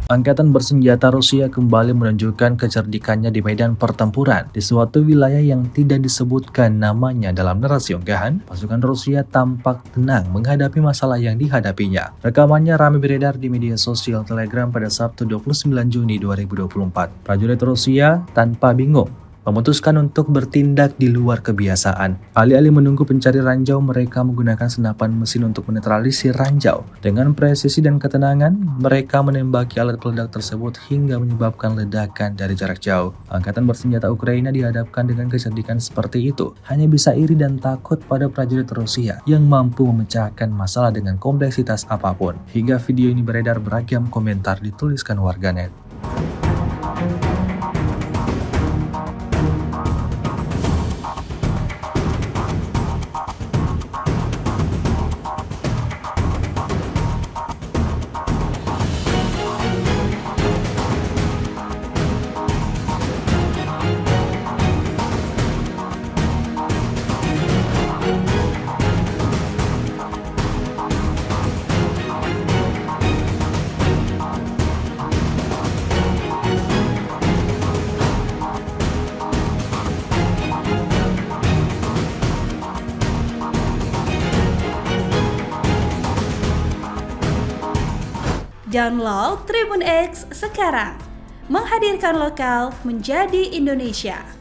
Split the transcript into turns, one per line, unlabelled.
Angkatan bersenjata Rusia kembali menunjukkan kecerdikannya di medan pertempuran. Di suatu wilayah yang tidak disebutkan namanya dalam narasi unggahan, pasukan Rusia tampak tenang menghadapi masalah yang dihadapinya. Rekamannya ramai beredar di media sosial Telegram pada Sabtu 29 Juni 2024. Prajurit Rusia tanpa bingung memutuskan untuk bertindak di luar kebiasaan. Alih-alih menunggu pencari ranjau, mereka menggunakan senapan mesin untuk menetralisir ranjau. Dengan presisi dan ketenangan, mereka menembaki alat peledak tersebut hingga menyebabkan ledakan dari jarak jauh. Angkatan bersenjata Ukraina dihadapkan dengan kecerdikan seperti itu, hanya bisa iri dan takut pada prajurit Rusia yang mampu memecahkan masalah dengan kompleksitas apapun. Hingga video ini beredar, beragam komentar dituliskan warganet.
Download Tribun X sekarang, menghadirkan lokal menjadi Indonesia.